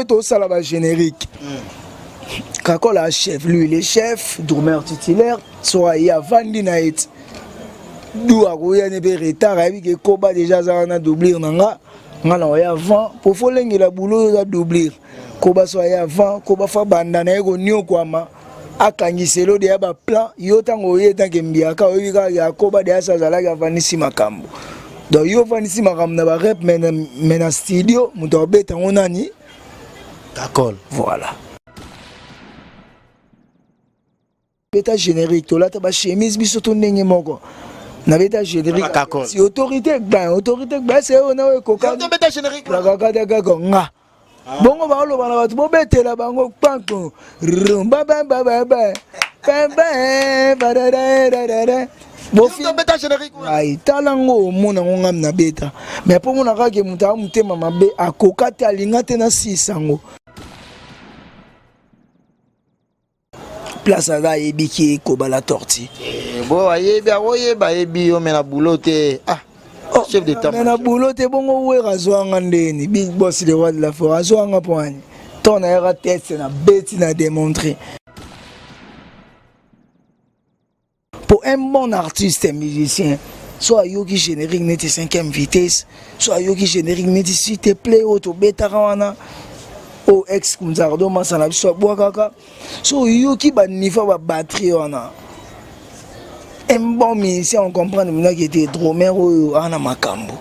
Tout ça là-bas générique. Kakol a chef, lui il est chef, Drummer titulaire, soit il y a Vandi Night. D'où a eu un peu retard, avec que Koba déjà ça a doublé nanga. Ngala ya avant, pour faut lengi la boulot a doublé. Koba soit ya avant, Koba fa bandana ego nyo kwama. Akangiselo de ba plan, yo tango ye tankembia ka oyika ya Koba de asa zala ya vanisi makambo. Donc yo vanisi makambo na ba rep mena studio, muto obeta ngonani. D'accord, voilà. Beta générique, to la ta ba chemise biso to ndenge moko. Na beta générique. Si autorité ben c'est on a coca. Na beta générique. La gaga gaga nga. Bongo ba lo bana batu bobete la bango panko. Rumba ba ba ba ba. Ba ba ba da da da. Bo fi beta générique. Ai talango mona ngam na beta. Mais pour mona ka ke muta mutema mabe akoka te alinga te na sisango. Place à Ebiki Koba la tortue. Bon, yebi on met la boulotte. Ah, chef d'état. Mais la boulotte bon ouais razoanga ndeni. Big boss le roi de la forêt razoanga poigne. Ton aéra test na bête na démontrer. Pour un bon artiste et musicien, soit yoki générique neti 5e vitesse, soit yoki générique neti s'il te plaît auto beta rawana. O ex kumzardo masana biso bwakaka so yoki ba niveau ba batterie wana un bon musicien on comprend maintenant qui était drummer ou ana makambo.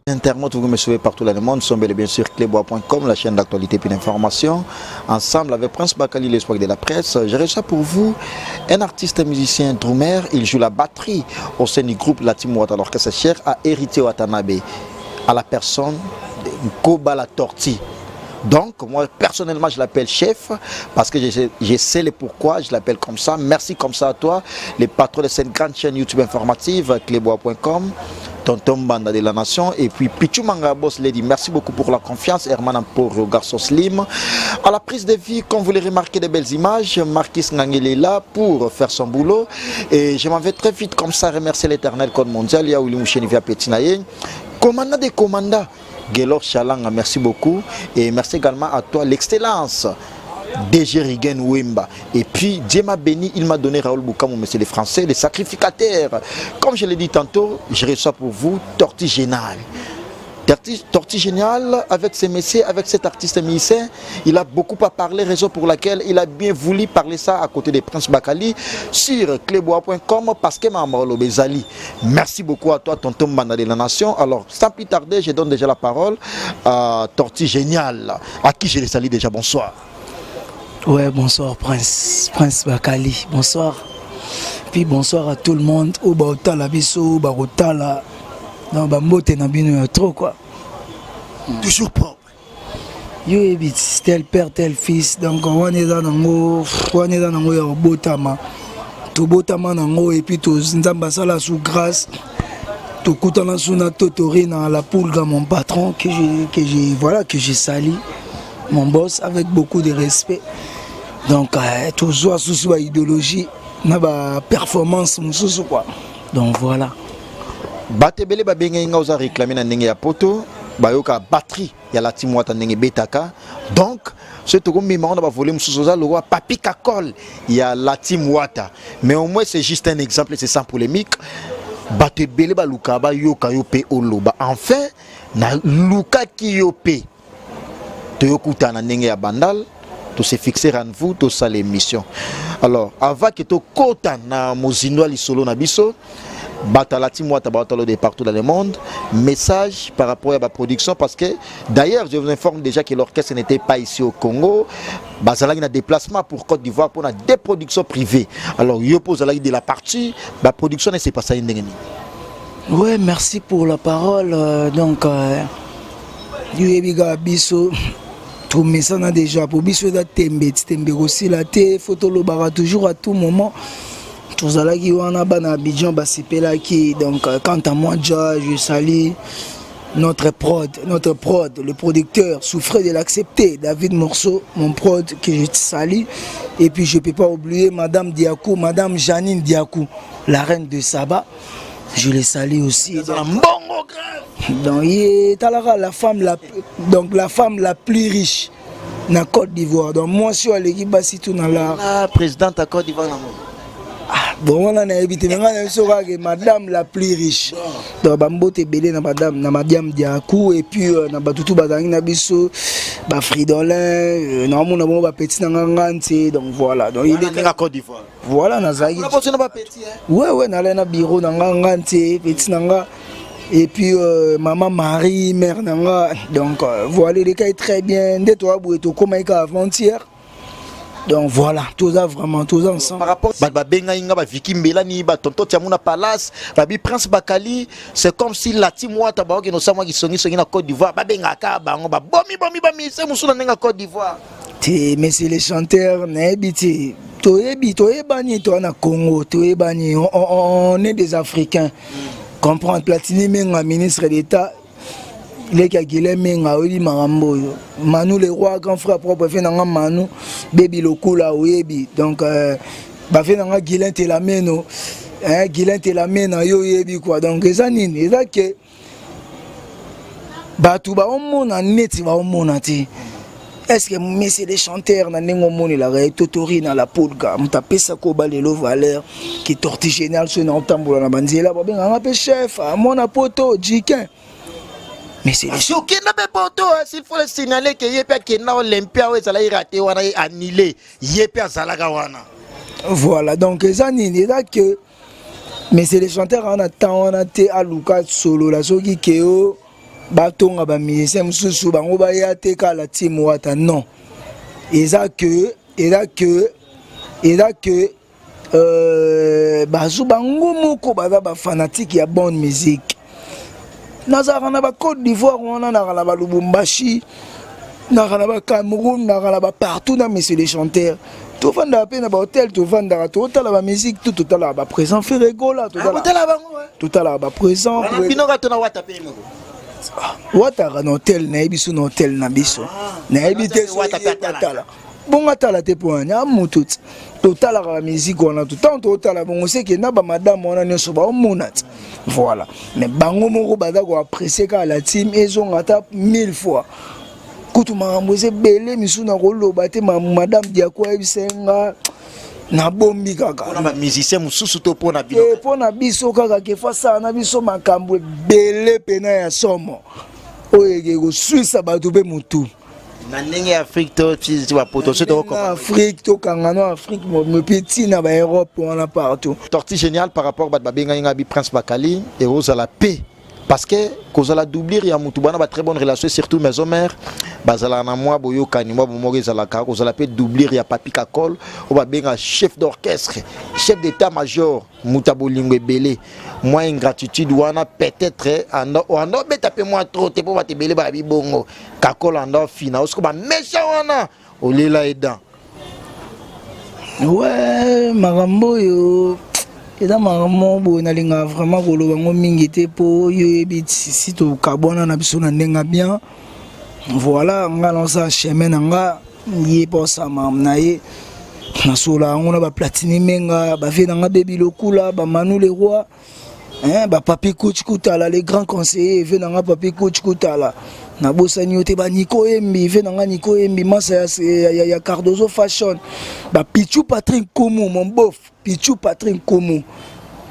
Internautes, vous me suivez partout dans le monde, nous sommes bel et bien sûr clébois.com, la chaîne d'actualité et d'information. Ensemble avec Prince Bakali, l'espoir de la presse, j'ai reçu pour vous un artiste musicien drummer. Il joue la batterie au sein du groupe La Team Wata, l'orchestre cher à Héritier Watanabe, à la personne de Koba la tortue. Donc, moi, personnellement, je l'appelle chef parce que je sais le pourquoi, je l'appelle comme ça. Merci comme ça à toi, les patrons de cette grande chaîne YouTube informative, clébois.com, Tonton Banda de la Nation, et puis Pichu Manga Boss Lady. Merci beaucoup pour la confiance, Herman pour le garçon Slim. À la prise de vie, comme vous l'avez remarqué, de belles images, Marquis Ngangel est là pour faire son boulot. Et je m'en vais très vite comme ça remercier l'éternel code mondial, il y a William Chenivia Petinaye, commandant des commandants. Gelor Chalanga, merci beaucoup. Et merci également à toi, l'excellence DG Rigen Wemba. Et puis, Dieu m'a béni, il m'a donné Raoul Boukamou, monsieur les Français, les sacrificateurs. Comme je l'ai dit tantôt, je reçois pour vous Tortue Génial. Tortue Génial, avec ces messieurs, avec cet artiste musicien, il a beaucoup à parler, raison pour laquelle il a bien voulu parler ça à côté de Prince Bakali sur clébois.com parce que Mamalo Bezali. Merci beaucoup à toi, tonton Banda de la Nation. Alors, sans plus tarder, je donne déjà la parole à Tortue Génial, à qui je les salue déjà. Bonsoir. Ouais, bonsoir Prince Bakali, bonsoir. Puis bonsoir à tout le monde. Au Baotala Bisso, Barotala. Non, Bambote n'a bien trop quoi. Toujours propre. Yo ebit tel père tel fils donc on est dans un botama. To botama nango et puis to nzamba sala sous grâce. To kutana suna totori dans la poule dans mon patron que j'ai sali. Mon boss avec beaucoup de respect. Donc toujours sous la idéologie, na ba performance mususu quoi. Donc voilà. Batebele ba benga inga oza réclamer na ndenge ya poto bayoka batterie ya la Team Wata ndenge betaka. Donc ce to kombi ma on ba voler mususu za lowa papi kakol ya la Team Wata. Mais au moins c'est juste un exemple, c'est sans polémique. Batebele ba luka ba yoka yope oloba. Enfin na luka ki yope to yokuta na ndenge ya bandal. Tout se fixer rendez-vous, tout ça l'émission. Alors, avant que tu kota na mozindo li solo na biso, batala Team Wata batalo de partout dans le monde, message par rapport à la production parce que d'ailleurs, je vous informe déjà que l'orchestre n'était pas ici au Congo. Bazala a un déplacement pour Côte d'Ivoire pour des productions privées. Alors, yo pose de la partie, la production ne s'est pas ça indéniable. Ouais, merci pour la parole. Donc, Yuebiga Bisso. tout mais ça n'a déjà pour biso da tembe aussi la té photo lo bara toujours à tout moment tous ala qui wana bana Abidjan basepela qui donc quant à moi déjà je salue notre prod, le producteur souffrait de l'accepter, David Morceau, mon prod que je salue. Et puis je ne peux pas oublier Madame Diakou, Madame Janine Diakou, la reine de Saba. Je les salue aussi. Donc, la femme la plus riche dans la Côte d'Ivoire. Donc moi, je suis à l'équipe tout dans la présidente de la Côte d'Ivoire. Bon, on a évité, madame la plus riche. Donc, Bambote Belé, madame Diakou, et puis, na Batoutou Bazangi Nabiso, Fridolin, na petit Nangangante, donc voilà. Donc, il est à Côte d'Ivoire. Voilà, Nazari. Ouais, na bureau Nangangante, petit Nanga. Et puis, maman Marie, mère Nanga. Donc, voilà, les cas est très bien. Dès toi, Boueto, comme avant-hier. Donc voilà, tout ça vraiment, tout ça ensemble. Par rapport à Bengaïnga, Vicky Mbelani, Tonto Tiamouna Palace, Prince Bakali, c'est comme si la team Ouattara qui nous sommes qui sont en Côte d'Ivoire, Bengaka, Bomi, c'est mon souvenir en Côte d'Ivoire. Mais c'est les chanteurs, Nebiti, Toebani, Toana Congo, Toebani, on est des Africains. Comprendre Platini, Menga, ministre d'État. Les Kagilé Menga, Oli Marambo, Manu le roi, grand frère propre, fait dans Manu, Baby Lokula, Oyebi. Donc, fait dans Guilin Telameno, Guilin Telamena, Yoyebi, quoi. Donc, les années, c'est ça que. Tout va au monde, en net, va au monde, est-ce que mais c'est des chanteurs, dans le monde, il a Totori dans la Polga, on tape ça, Koba, les lots valeurs, qui tortille génial, sur un tambour, la bandiera, on appelle chef, à mon apoto, Jikin. Mais c'est choqué na bepoto s'il faut le signaler que yepia kena Olympia ou ça l'a raté ou annulé yepia zalaga wana. Voilà donc les années là que mais c'est les chanteurs en attend on a été à Lucas solo la soki keo batonga ba musicien mususu bango ba ya te ka la team wata non. Et là que bazu bango moko ba fanatique ya bonne musique. Nazara na ba Côte d'Ivoire, on a na Lubumbashi, na Cameroun, na partout dans mais c'est les chanteurs. Tout vend à peine à hôtel, tout vend à tout la musique, tout à la présent fait rigola, tout à la présent. Ouattara no hôtel na biso no hôtel na biso. Na habité Ouattara. Bon atala te point, ya mutu. Total la musique on a tout temps total bon on sait que na ba madame on a nyoso ba monat. Voilà. Mais bango moko baza ko apprécier ka la team ils ont attaqué 1000 fois. Kutu maramboze belé misu na koloba te madame Diakou ebisenga na bombi kaka. On a musicien mususu to pona biso. Pona biso kaka ke fa ça na biso makambo belé pena ya somo. Oyege ko Suisse ba to be mutu. Nandenge Afrique to tu vas potoser to Afrique to kangano Afrique me petit na ba Europe on a partout. Torti génial par rapport à Babenga Ingabi Prince Bakali et Rose à la paix parce que cause la doubler ya mutubana ba très bonne relation surtout maison mère bazala na moi boyo kanima bo mogeza la ka cause la paix doubler ya Papi Kakol o Babenga chef d'orchestre chef d'état-major mutabolingo belé moi ingratitude wana peut-être en beta pe moi trop te pour te belé ba bongo Kakol ando fina osko ba méchant wana olela edan ouais marambo yo et dans ma maman nalinga vraiment koloba ngo mingi te po yebi si to kabona na biso na ndenga bien voilà nga lança chemin nga yé pour ça mam na ye na sola ngona ba platini menga ba fe nga Baby Lokula ba Manu le roi ba Papi Kutala les grands conseillers ve nga Papi Kutala na bosani yote ba Nico Embi ve nga Nico Embi masa ya Cardozo fashion ba Pichu Patrick Koumou mon bof Pichu Patrick Koumou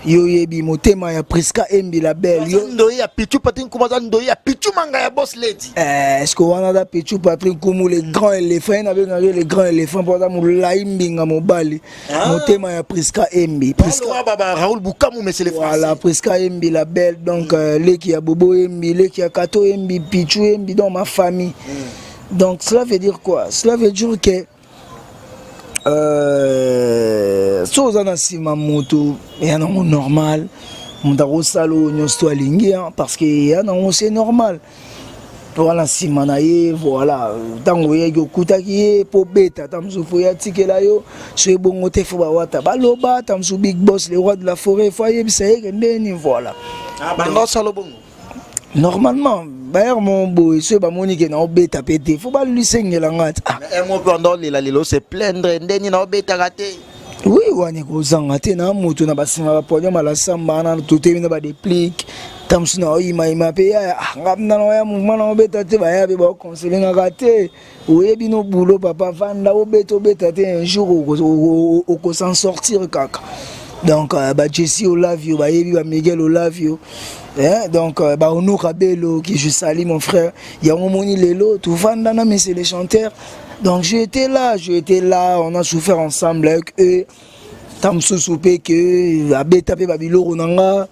yo yebi motema ya Priska Embi la belle yo ndoyi ya Pichu Patrick Koumou ndoyi ya Pichu manga ya boss lady est-ce que on a da Pichu Patrick Koumou les grands éléphants na benga les grands éléphants pour mu laimbinga mobali motema ya Priska Embi Priska baba Raoul Bukamu mais c'est les français voilà Priska Embi la belle donc leki ya Bobo Embi leki ya Kato Embi Pichu Embi dans ma famille donc cela veut dire quoi cela veut dire que soza na sima moto ya nango normal mutako salo nyosto alingi parce que ya nango c'est normal Voilà, nsima ye voilà ntango oyaki okutaki ye po beta ata mosusu fo yatikela yo so ebongo te fo bawata baloba ata mosusu big boss le roi de la forêt fo ayebisa yeke ndeni voilà bandosala bongo normalement bayer mon boy so bamoni ke na obeta pe te fo balusengela nga ti mo mpe ondolela lelo se plaindre ndeni na obetaka te oui wane kozanga te na moto na basinga baponya malasamba wana totemi na badeplike tamsu na oyimayima mpe yaya ngamna na oya mouvement na obeta te baya mpe baoconselengaka te oyebi no bulo papa vanda obeta te un jour okosan sortir kaka donc bajessi olavio bayebi bamiguel olavio donc baonoka belo qui je salue mon frère yango moni lelo tovanda na mese les chanteurs. Donc j'étais là, on a souffert ensemble avec eux. Tamsu soupé que la bêta pe babilo ronanga.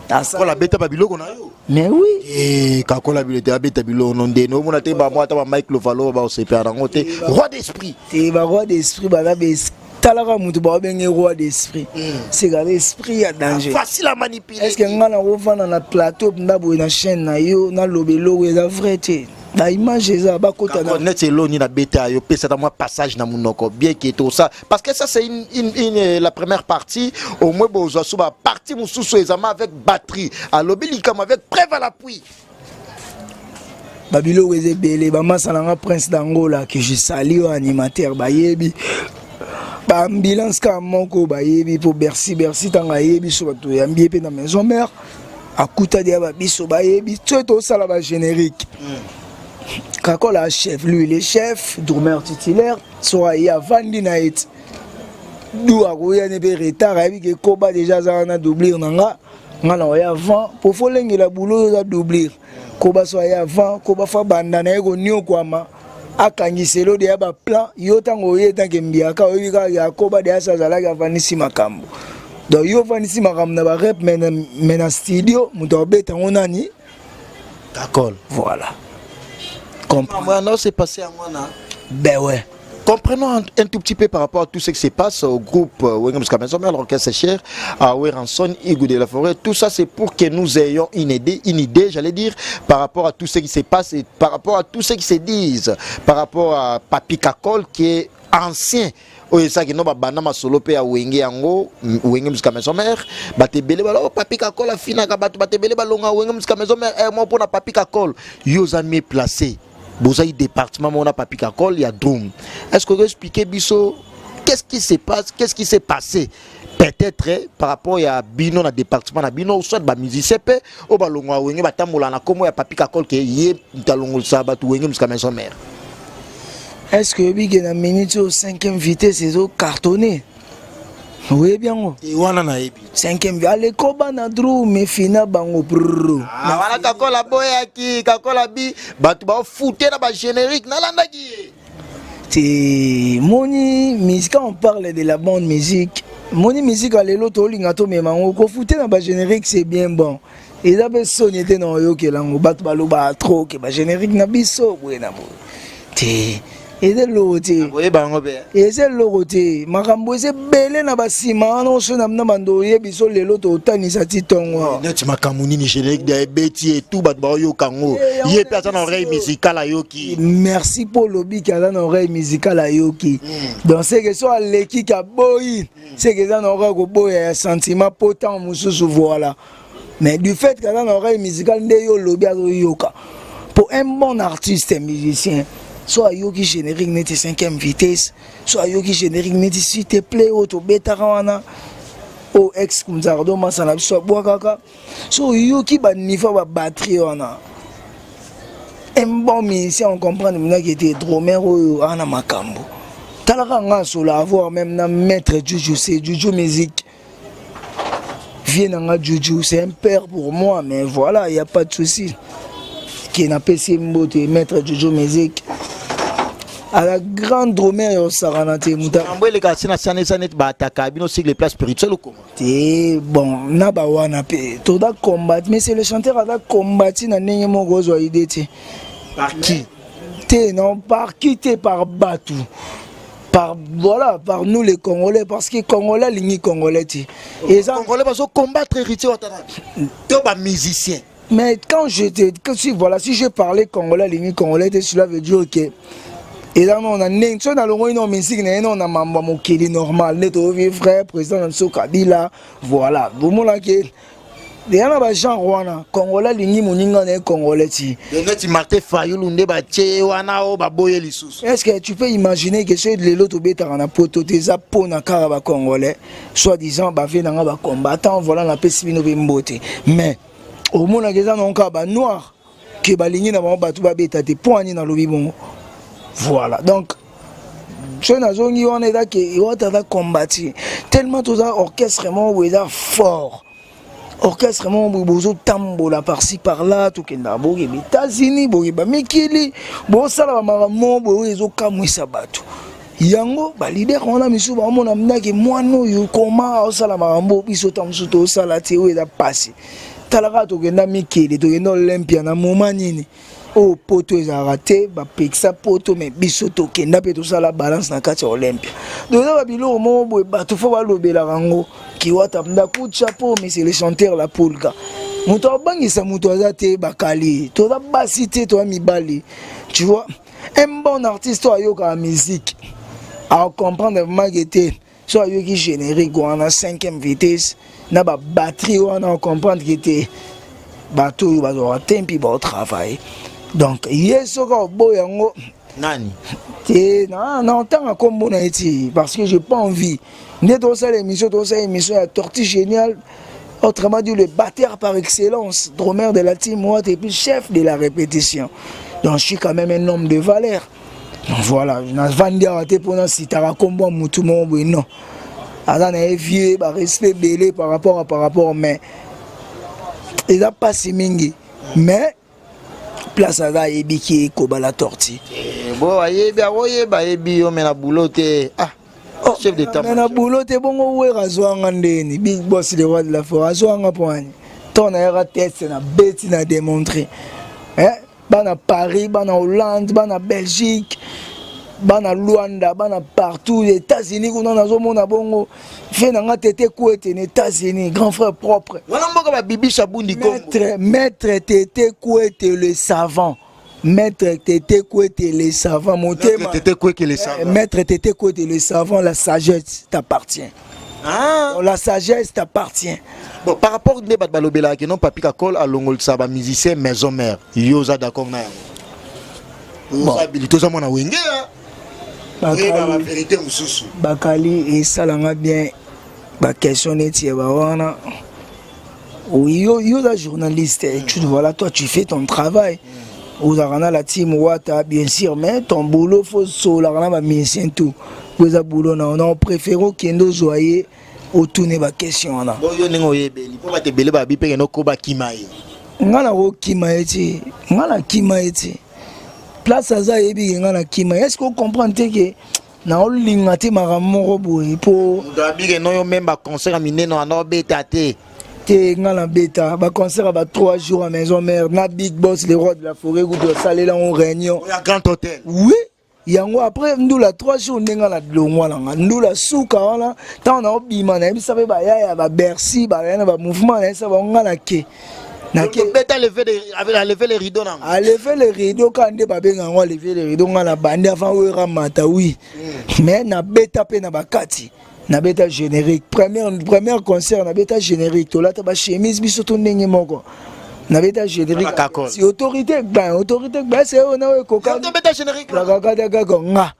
Quand la bêta babilo qu'on a eu. Mais oui. Et quand la bêta babilo non de nous, on a été bah moi t'as Mike Lovalo bah on s'est perdu en côté roi d'esprit. T'es roi d'esprit bah là talaka mutu ba benga roi d'esprit. C'est que l'esprit a danger. Facile à manipuler. Est-ce que ngana revendre na plateau ndabo na chaîne na yo na lobelo est la vérité. La image est bakota na net eloni na beta yo pesa ta moi passage na munoko bien qui est tout ça parce que ça c'est la première partie au moins bozo suba partie mususu ezama avec batterie à lobeli comme avec preuve à l'appui babilo weze belé ba masalanga prince d'Angola que je salue animateur bayebi ba ambulance ka moko bayebi pour Bercy tanga yebi so bato ya mbié na maison mère akuta dia ba biso bayebi to sala ba générique. Kakola chef, lui il est chef, dormeur titulaire, soit il y a Vandi Night. D'où à Rouya Nebe retard, avec que Koba déjà ça a doublé nanga, ngana ya avant, pour folengi la boulot a doublé. Koba soit ya avant, Koba fa bandana ego nyo kwama. Akangiselo de ba plan, yo tango ye tangembia ka oyika ya Koba de asa zala ya vanisi makambo. Donc yo vanisi makambo na ba rep mena studio, muto beta ngonani. D'accord. Voilà. Non, c'est passé à moi, non? Ben ouais. Comprenons un tout petit peu par rapport à tout ce qui se passe au groupe Wengem Maison Mère, l'orchestre cher, à Weranson, Igou de la Forêt. Tout ça, c'est pour que nous ayons une idée, j'allais dire, par rapport à tout ce qui se passe et par rapport à tout ce qui se disent, par rapport à Papi Kakol qui est ancien. Oye ça qui no ba banama solo pe ya wenge yango wenge musika maison mère batebele balo Papi Kakol a fina ka batebele balonga wenge musika maison mère mo pona Papi Kakol yo za mieux placé bozaï département mon Papi Kakol il y a Drum. Est-ce que vous expliquez biso qu'est-ce qui se passe, qu'est-ce qui s'est passé peut-être par rapport à bino na département na bino soit ba musicien pe o balonga wenge batambola na komo ya Papi Kakol ke ye talongo sa batu wenge musika maison mère. Est-ce que Big na minute au 5e vitesse c'est au cartonné? Oui bien oh. Et wana na ebi. 5e vitesse allez koba na dru mais fina bango prrr. Ah wana Kakola boya ki Kakola bi batu ba fouté na ba générique na landa ki. C'est moni musique on parle de la bonne musique. Moni musique à l'autre linga to mais mango ko fouté na ba générique c'est bien bon. Et ça peut sonner dans yo ke lango batu baloba trop que ba générique na biso buena bo. Et c'est l'autre. Et c'est l'autre. Makambo c'est belé na basima no so na mando ye biso lelo to tani sa titongo. Net makamuni ni générique de beti et tout bat ba yo kango. Yé personne oreille musicale à yoki. Merci pour lobby qui a une oreille musicale à yoki. Donc c'est que soit l'équipe qui a boy, c'est que ça n'aura que boy un sentiment potent mususu voilà. Mais du fait qu'il a une oreille musicale de yo lobby à yoka. Pour un bon artiste et musicien soit yoki générique net 5e vitesse, soit yoki générique net s'il te plaît auto beta wana o ex kumzardo masana biso bwakaka so yoki ba niveau ba batterie wana un bon musicien on comprend maintenant qui était drummer o ana makambo talaka nga solo avoir même na maître Juju c'est Juju musique vient nga Juju c'est un père pour moi mais voilà il y a pas de souci qui n'a pas si mbote maître Juju musique à la grande drummer au Saranate Mouta. Les gars, c'est na net bataka bino sur les places spirituelles ou comment? Bon, na ba wana pe. To da combattre mais c'est le chanteur a combattu na nenye mo gozo idée ti. Par qui? Non, par qui t'es par Batou. Par voilà, par nous les Congolais parce que Congolais ligni Congolais ti. Et ça Congolais va combattre héritier watana. To ba musicien. Mais quand si je parlais congolais, ligne congolais, cela veut dire que et là on a n'importe dans le monde on musique on a mambo mokili normal net au frère président de Kabila voilà vous mola que déjà na ba gens wana congolais ligne moninga na congolais ti net Martin Fayulu nde ba tie wana o ba boye lisusu. Est-ce que tu peux imaginer que ceux de l'autre bêta na poto teza pona kara ba congolais soi-disant ba vie na ba combattant voilà na pesibino be mbote mais au monde que ça non ka ba noir que ba ligne na ba batu ba bêta te poani na lobi bongo. Voilà, donc, je n'ai combattu tellement tout ça, orchestre fort. Orchestre bozo tambola par-ci par-là, tout kenda bogi États-Unis, bogi ba mikili, bo sala maramo, bo ezo kamwisa batu. Yango ba leader on a misu ba mona mnaki mwano yo koma osala marambo biso tamsuto osala te o eza passé. Talaka to kenda mikili, to kenda Olympia na moment nini. Oh poto eza raté ba pexa poto mais biso to kenda pe to sala balance na kati Olympia. Donc là ba bilo mo boy ba to fo ba lobela rango ki wata mda coup de chapeau mais c'est le chanteur la polka. Muto bangisa muto azate bakali to da basité to mibali. Tu vois un bon artiste to ayoka la musique à comprendre vraiment que t'es soit ayoki générique ou en 5e vitesse na ba batterie ou on comprendre que t'es bateau ba zo tempi ba travail. Donc yeso ko boyango nani te non tant comme bon eti parce que j'ai pas envie ne to ça l'émission la tortue géniale autrement dit le batteur par excellence drummer de la team Watt et puis chef de la répétition donc je suis quand même un homme de valeur donc voilà na vandi arrêté pour na sitara combo mutu mo non ada na vieux ba respect belé par rapport mais il a pas si mingi mais place à ebiki ko bala torti bon ayebi o mena boulotte chef d'état mena boulotte bongo we razwanga ndeni big boss le roi de la forêt razwanga poani ton era test na beti na démontrer bana Paris bana Hollande bana Belgique bana Luanda bana partout les États-Unis qu'on a zomona bongo fait na tete ko ete les États-Unis grand frère propre voilà mboka ba bibi Shabundi Kombo maître tete ko ete le savant maître tete ko ete le savant monter maître tete ko ete le savant la sagesse t'appartient la sagesse t'appartient. Bon par rapport à débat balobela que non papi Kakol a longol ça ba musicien maison mère yoza d'accord na bon habilité ça mona wenge Bakali et Salanga bien ba question neti ba wana yo la journaliste tu voilà toi tu fais ton travail aux arana la team Wata bien sûr mais ton boulot faut sur la ba musicien tout vous a boulot on préfère kendo joyer au tourner ba question na bon yo ningo yebeli po ba te bele ba bipe no ko ba kimaye ngana ko kimaye ngana kimaye place aza yebi ngana kima est-ce qu'on comprend que na olingate maramoko boy po ngabike no yo même ba concert mineno na beta te ngana beta ba concert ba 3 jours à maison mère na big boss le roi de la forêt ou de saler là en réunion au grand hôtel oui yango après ndula 3 jours ndenga la longwa langa ndula suka wana tant na obima na bisa ba ya ba Bercy ba na ba mouvement na ça ba ngana ke na beta lever les rideaux na a lever les rideaux quand de babé ngwa lever les rideaux ngana bandi avant wera mata oui mais na beta pe na bakati na beta générique premier concert na beta générique to la ta ba chemise biso to ndenge moko na beta générique si autorité ba c'est on a koka na beta générique la gaga nga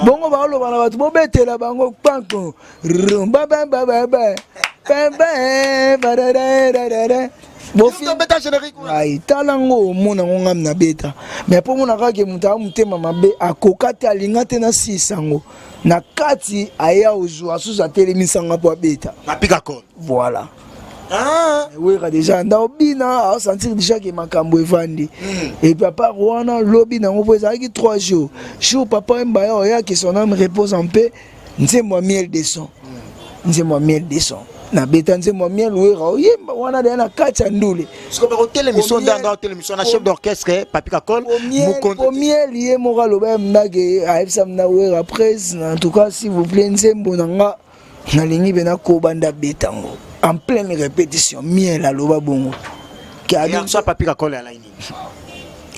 bongo ba lo bana batu bo betela bango panko rumba ba ba ba ba ba ba bofi beta générique ai talango mona ngam na beta mais pour mona ka ke muta mutema mabe akokati alinga te na sisango na kati aya ozo asuza telemisanga po beta Papika Kol voilà oui déjà nda obina a sentir déjà que makambo evandi et papa Rwanda lobi na ngo poza ki 3 jours jour papa mbaya oya que son âme repose en paix nzembo miel de son na beta nzembo miel wera oyemba wana de na kacha ndule parce que hotel émission dans hotel émission na chef d'orchestre Papika Kol mo miel yé mo loba mnage aipsa mna wera presse en tout cas s'il vous plaît nzembo nanga na lingi bena ko banda betango en pleine répétition miel aloba bongo ça papier à coller à la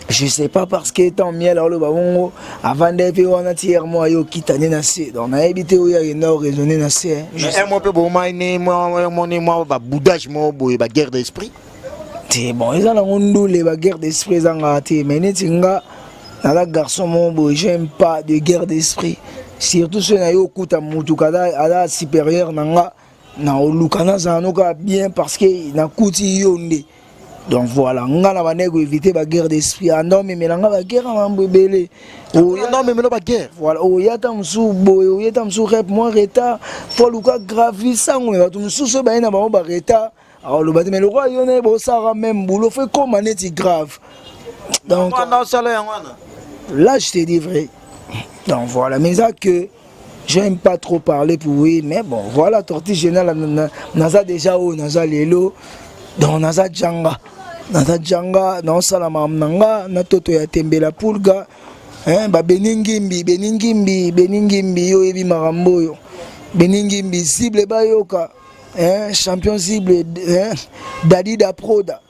je sais pas parce que tant miel alors le babongo avant d'être on a tiré moi yo kitane na se donc on a évité où il y a une heure raisonner na se un mois peu bon moi ba boudage moi ba guerre d'esprit c'est bon ils ont ondulé ba guerre d'esprit zanga té mais netinga na la garçon mon j'aime pas de guerre d'esprit surtout ceux na yo kuta mutu kada ala supérieur nanga na olukana zanoka bien parce que na kuti yonde. Donc voilà, on a éviter la guerre d'esprit. Ah non, mais on a la guerre à m'embêler. Non, mais on a la guerre. Voilà, oh, y a tam sou boy, y a tam sou rep moi retard. Faut le cas gravissant, on va tout sous ce bain à ma retard. Alors le bâtiment, le roi, y'en a bon ça même boulot, fait comme un est grave. Donc là, je te dis vrai. Donc voilà, mais ça que j'aime pas trop parler pour oui, mais bon, voilà, tortille générale, naza déjà au naza lelo. Donc naza janga na salama mnanga na toto ya tembela pulga ba beningimbi yo ebi marambo yo beningimbi cible bayoka champion cible Dadi da Proda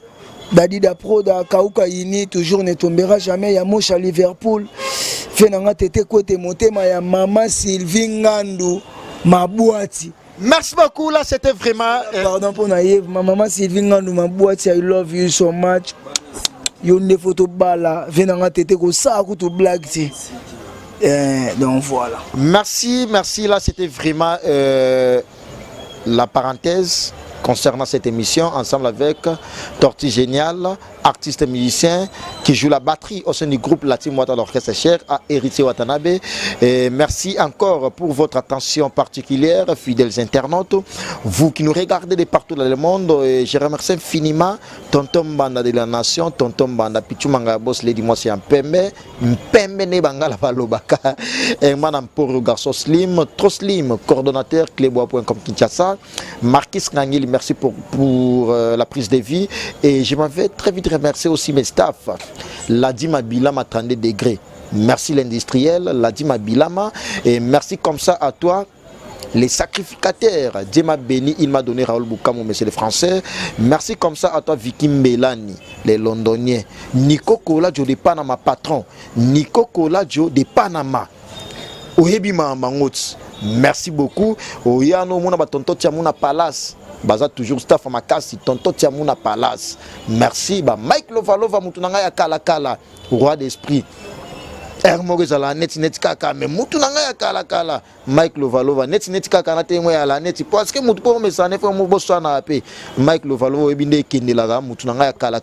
kauka yini toujours ne tombera jamais ya moche à Liverpool fait nanga tete côté motema ya mama Sylvie Ngandu mabwati. Merci beaucoup, là c'était vraiment... Pardon pour naïve, ma maman Sylvie Ngandou, ma boîte, I love you so much. Yo ne photo bala, venanga tete ko sa ko to blague ti. Donc voilà. Merci, là c'était vraiment la parenthèse concernant cette émission, ensemble avec Tortue Génial, artiste musicien qui joue la batterie au sein du groupe Latim Wata l'orchestre cher à Héritier Watanabe. Et merci encore pour votre attention particulière, fidèles internautes, vous qui nous regardez de partout dans le monde. Et je remercie infiniment Tonton Banda de la Nation, Tonton Banda Pichumanga Boss Lady moi c'est un Pembe ne Bangala Valobaka, et Madame Poro Garçon Slim, trop slim, coordonnateur clébois.com Kinshasa, Marquis Nangili, merci pour la prise de vie. Et je m'en vais très vite remercier aussi mes staffs. Ladima Bilama 32 degrés. Merci l'industriel, Ladima Bilama. Et merci comme ça à toi, les sacrificateurs. Dieu m'a béni, il m'a donné Raoul Boukamou, monsieur le français. Merci comme ça à toi, Vicky Mbelani, les londoniens. Nico Koladjo de Panama, patron. Nico Koladjo de Panama. Ohebi Mamangots. Merci beaucoup. Oyano Mona Batonto Tiamouna Palace. Baza toujours staff à ma casse, Tonto Tiamouna Palace. Merci. Mike Lovalova Moutunanga ya Kala, roi d'esprit. Hermorez à la net kaka, mais Moutunanga ya Kala. Mike Lovalova, net kaka na témoin à la net. Parce que Moutou me s'en est fait mon boss na paix. Mike Lovalova, ebinde Kendelaga, Moutunanga ya Kala.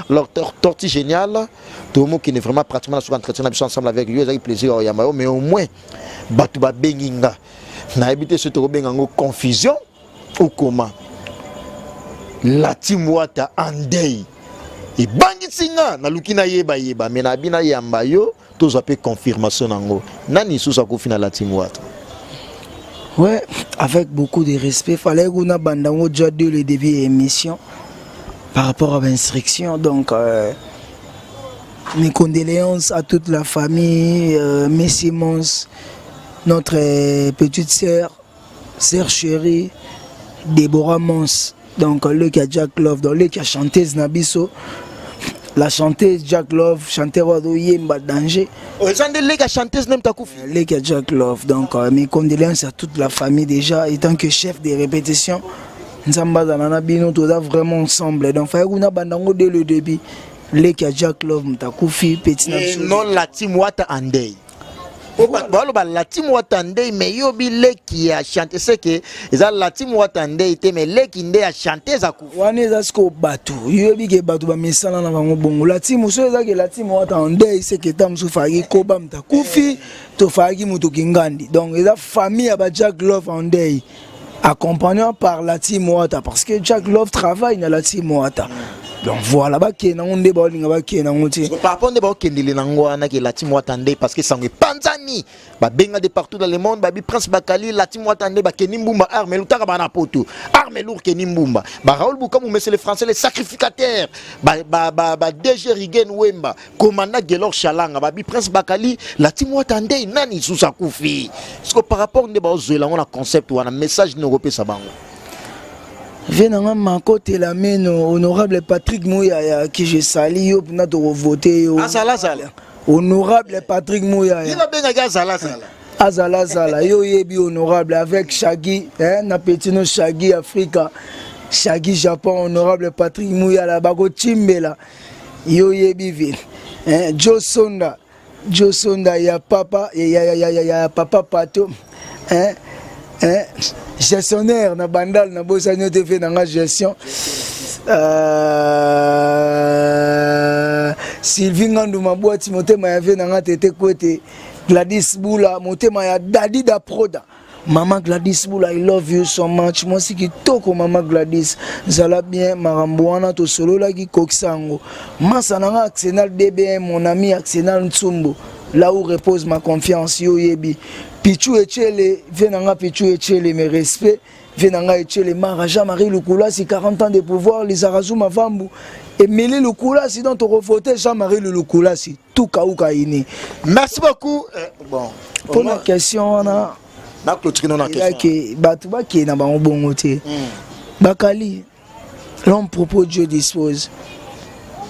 Leur tortue géniale. Tout le monde qui est vraiment pratiquement sur entretien ensemble avec lui, avec plaisir au Yamao, mais au moins, Batouba Benginga. Na habité ce tour bengango confusion. Ou comment la team Wata Andei et Bangitsinga na lukina yeba mais na bina yamba yo to zape confirmation nango nani sous sa kofina la team Wata. Ouais, avec beaucoup de respect, fallait qu'on a bandango déjà dès le début de l'émission par rapport à l'instruction. Donc mes condoléances à toute la famille, mes Simons, notre petite sœur chérie Déborah Mons, donc le qui a Jack Love, donc le qui a chanté Nabiso, la chanteuse Jack Love, chanteur Wado Yemba Danger. Le qui a chanté le qui a Jack Love, donc mes condoléances à toute la famille déjà, étant que chef des répétitions, nous sommes vraiment ensemble, donc il faut qu'on a bandango dès le début, le qui a Jack Love, Mtakoufi, Petit Nabiso. Non la team Wata Andei. La team Watandei mais yobi le qui a chanté c'est que la team Watandei mais le qui a chanté ça coup wane za sko batu yobi ke batu ba mesana na bango bongo la team so za ke la team Watandei c'est que tam so fagi ko ba mta kufi to fagi muto kingandi donc la famille aba Jack Love Andei accompagné par la team Wata parce que Jack Love travaille dans la team Wata. Donc voilà, par rapport à la team Watandei parce que ça me panzani benga de partout dans le monde babi Prince Bakali la team Watandei Kenimboumba arme lutaka bana poto arme lourd Kenimboumba Raoul Boukamou monsieur le français les sacrificateurs DG Rigen Wemba commandant Gelor Chalanga babi Prince Bakali la team Watandei nani sous sa koufi parce que par rapport à on a concept ou un message européen ça bango. Venanga Makote la meno honorable Patrick Mouyaya qui je sali yo pour notre voter yo. Azala. Honorable Patrick Mouyaya. Il a bien Azala. Azala yo yebi honorable avec Shaggy na petino Shaggy Africa. Shaggy Japon honorable Patrick Mouyaya bako chimbela. Yo yebi ville. Joe Sonda ya papa ya papa Pato. Gestionnaire na bandal na bosanyo te fait na gestion Sylvie Ngandou mabwati motema ya ve na tete kwete Gladys Bula motema ya Dadi da Proda Maman Gladys Bula I love you so much moi si kitoko Maman Gladys zala bien marambouana to solo la ki koksango masa na Arsenal DBM mon ami Arsenal Ntsumbo là où repose ma confiance yo yebi Pichou Echele, venanga Pichou Echele, mes respects, venanga Echele, Maraja Marie Lukula, si 40 ans de pouvoir, les Arazou Mavambu, et Mélé Lukula, si donc tu revotais Jean-Marie Lukula, si tout Kaoukaini. Merci beaucoup. Bon, pour la question, on a. Batouba qui est dans le bon côté. Bakali, l'homme propos Dieu dispose.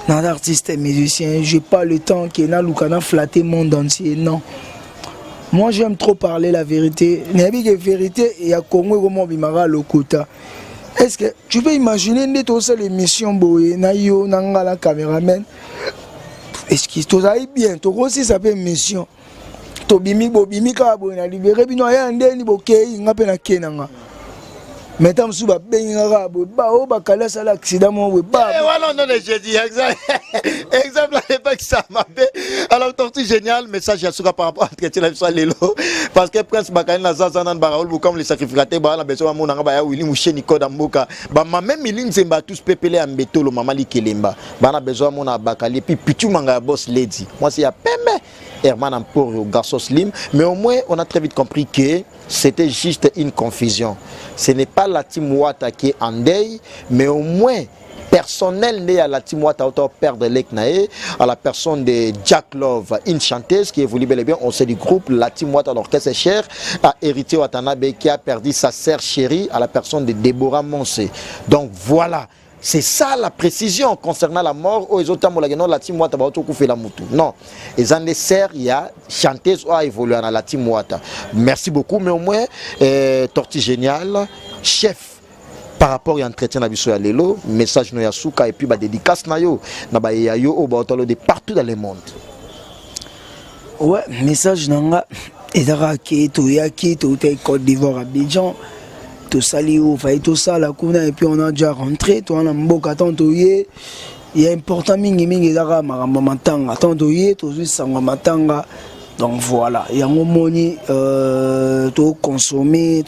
Dans l'artiste et musicien, je n'ai pas le temps qu'il y ait Lukana flatter le monde entier, non. Moi j'aime trop parler la vérité. Il y a une vérité et il y a Congo comme Bimara Lokota. Est-ce que tu peux imaginer l'émission Boé, Nayo, Nangala, caméraman? Est-ce que tu as bien? Tu aussi ça fait mission. Tu bimi bobimi kabo na libéré bino ya ndeni bokei ngape na kenanga. Maintenant sous ba benga bo ba o ba kala sala accident mo ba. Voilà non j'ai dit exemple à l'époque ça m'a fait. Alors tortue génial message à Souka par rapport à traiter la vie lelo parce que prince bakani na zazanan baraol comme les sacrificateurs ba la besoin mon nga ba ya Willy Moucheni Koda Mboka ba même Miline Zemba tous pepele en betolo mama likelemba ba na besoin mon bakali puis pichu manga boss lady moi c'est ya pembe Herman pour garçon slim mais au moins on a très vite compris que c'était juste une confusion. Ce n'est pas la team Wata qui est en deuil, mais au moins personnel né à la team Wata autant père de l'Eknae, à la personne de Jack Love, une chanteuse qui évolue bel et bien au sein du groupe, la team Wata l'orchestre est cher, a hérité Watanabe qui a perdu sa sœur chérie à la personne de Deborah Monsé. Donc voilà. C'est ça la précision concernant la mort. Oh, ils ont la team Wata fait la moutou. Non, ils en laissent, il y a chanteuse a évolué dans la team Wata. Merci beaucoup, mais au moins, Torti Génial, chef par rapport à l'entretien de la Lelo, message no Yasuka et puis dédicace na yo au de partout dans le monde. Ouais, message nanga ezara ki to yaki to Côte d'Ivoire Abidjan. Tout sali ou fait tout ça la kuna et puis on a déjà rentré toi on a mboka tanto il y a important mingi dara maramba matanga tanto yé to sanga matanga donc voilà il y a un moni to consommer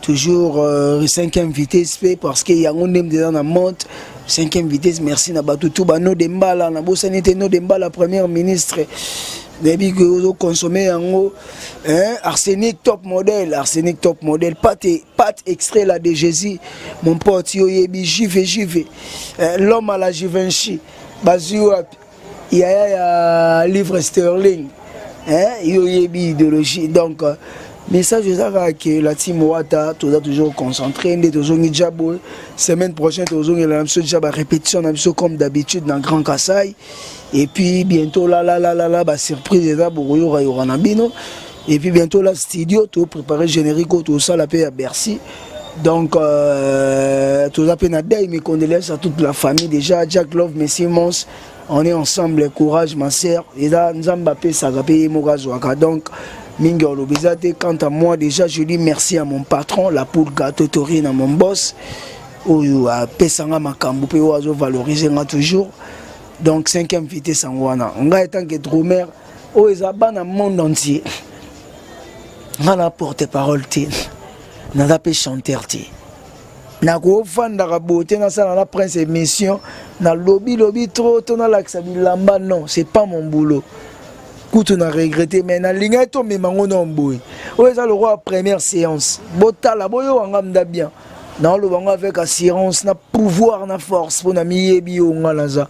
toujours 5e vitesse parce qu'il y a un même dans la monte 5e vitesse merci na batutu ba no dembala na bosanité no dembala première ministre Depuis que vous consommez en arsenic top modèle, pâte extrait là de Jésus, mon pote, JV, l'homme à la Givenchy, il y a un livre sterling, il y a une idéologie, donc message que la team Wata, tu dois toujours concentré, toujours Nijabo, semaine prochaine, toujours la répétition, comme d'habitude dans Grand Kassai. Et puis bientôt là, surprise et puis bientôt là studio, tout préparé générique, tout ça la paix à Bercy. Donc tout ça peine à dire mes condoléances à toute la famille déjà, Jack Love, Messi Mons, on est ensemble, courage ma sœur. Et là Nzambape ça va payer Mogazoaka. Donc Mingo Lobizate, quant à moi déjà je dis merci à mon patron, la poule gâteau Torine à mon boss. Ou à Pesanga Makambu, pe oiseau valoriser toujours. Donc 5e vitesse en wana. On a tant que drummer, oh ils abat dans le monde entier. On a porte-parole ti, on a chanteur ti. Na ko fan da beauté na ça la prince émission, na lobby trop ton na l'axe bilamba non, c'est pas mon boulot. Écoute on a regretté mais na linga to me mango non boy. Oh ça le roi première séance. Bota la boyo ngam bien. Na lo bango avec assurance, na pouvoir, na force pour na miyebi o ngalaza.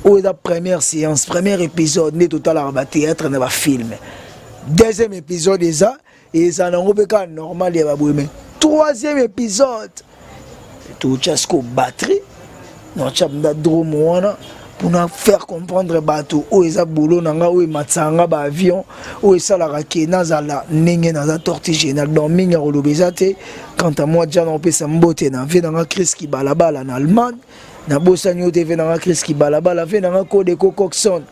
Ou la première séance, premier épisode, né total à théâtre dans le film. Deuxième épisode, et ça n'a pas normal, il y a troisième épisode tout chasko batterie non chamda drone wana pour nous faire comprendre bateau où eza boulot nanga où matsanga ba avion où ça la rakena zala nenge na za tortige na dominga rolobezate quant à moi déjà on peut s'emboter na vie nanga Chris qui balabala en Allemagne na bosani TV nanga Chris qui balabala fait nanga code cocoxon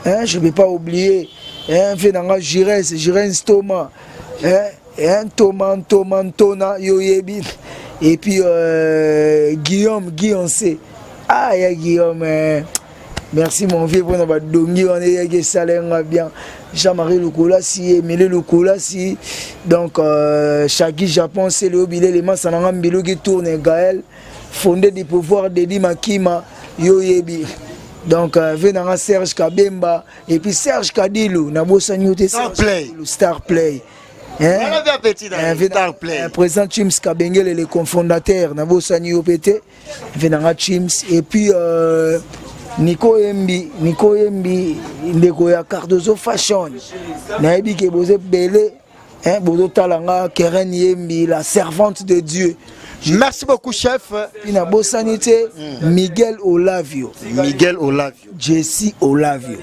hein je vais pas oublier hein fait nanga Jirens Thomas hein Thomas yoyebi et puis Guillaume C ah ya Guillaume merci mon vieux pour notre dongi on est que ça l'air bien Jean-Marie Lukola si Emile Lukola si donc Shaki Japon c'est le bilé les mains sananga mbilo qui tourne Gaël fondé du pouvoir de Makima yoyebi donc venanga Serge Kabemba et puis Serge Kadilou na bosanyote Star Play président Chims Kabengele les cofondateurs na bosani opete venanga Chims et puis Nico Embi ndeko ya Cardozo Fashion na ebi ke boze belé hein bozo talanga Keren Yembi la servante de Dieu. Merci beaucoup chef. Ina bosanité Miguel Olavio. Jesse Olavio.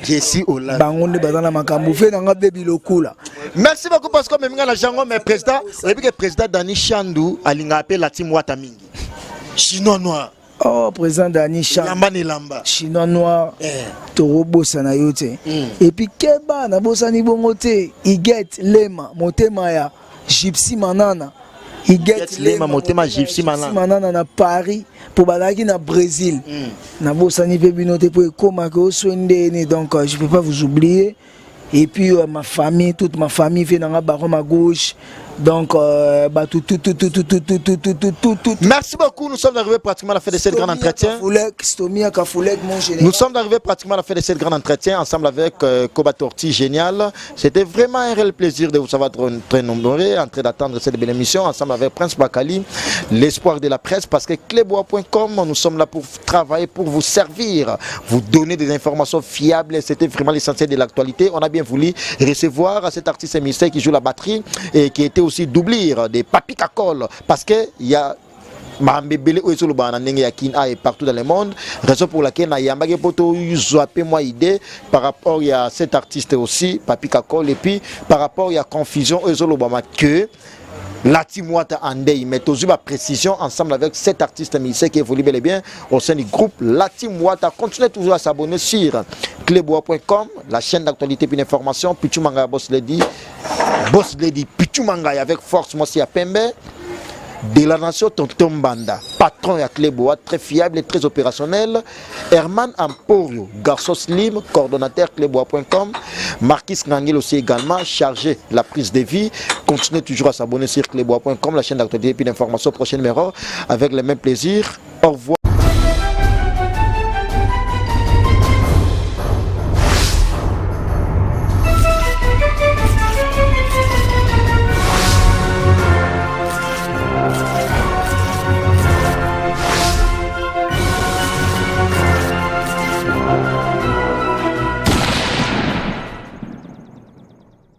Bangonde bazana makambu fe nanga bebi lokula. Merci beaucoup parce que même la jango mais président, le président Dani Chandou alinga appelé la team Wata mingi. Chinois noir. Oh président Dani Chandou. Chinois noir. Toro bosana yote. Et puis keba na bosani bongote, Iget Lema, Motemaya, Gypsy Manana. Iget Lema Motema Gypsy Manana na Paris pour balaki na Brésil. Na bosani pe binote pour koma ko swende donc je peux pas vous oublier. Et puis ma famille, toute ma famille fait dans la baron à gauche. Donc tout. Merci beaucoup, nous sommes arrivés pratiquement à la fin de cette grande entretien. Nous sommes arrivés pratiquement à la fin de cette grande entretien ensemble avec Koba Torti Génial. C'était vraiment un réel plaisir de vous savoir très nombreux en train d'attendre cette belle émission ensemble avec Prince Bakali, l'espoir de la presse, parce que clebois.com, nous sommes là pour travailler, pour vous servir, vous donner des informations fiables. C'était vraiment l'essentiel de l'actualité. On a bien voulu recevoir cet artiste émissaire qui joue la batterie et qui était aussi doublure des Papi Kakol, parce que il y a et partout dans le monde, raison pour laquelle moi idée par rapport à cet artiste aussi Papi Kakol, et puis par rapport à la confusion que la team Wata Andei met toujours ma précision ensemble avec cet artiste musicien qui évolue bel et bien au sein du groupe La Team Wata. Continuez toujours à s'abonner sur clebois.com, la chaîne d'actualité et d'information. Pichumanga Boss Lady Pichumanga avec force moi à Pembe de la nation Tonton Banda, patron à Clebois, très fiable et très opérationnel. Herman Amporio, garçon slim, coordonnateur clebois.com. Marquis Nangel aussi également, chargé de la prise de vie. Continuez toujours à s'abonner sur clebois.com, la chaîne d'actualité et d'information. Prochain numéro avec le même plaisir. Au revoir.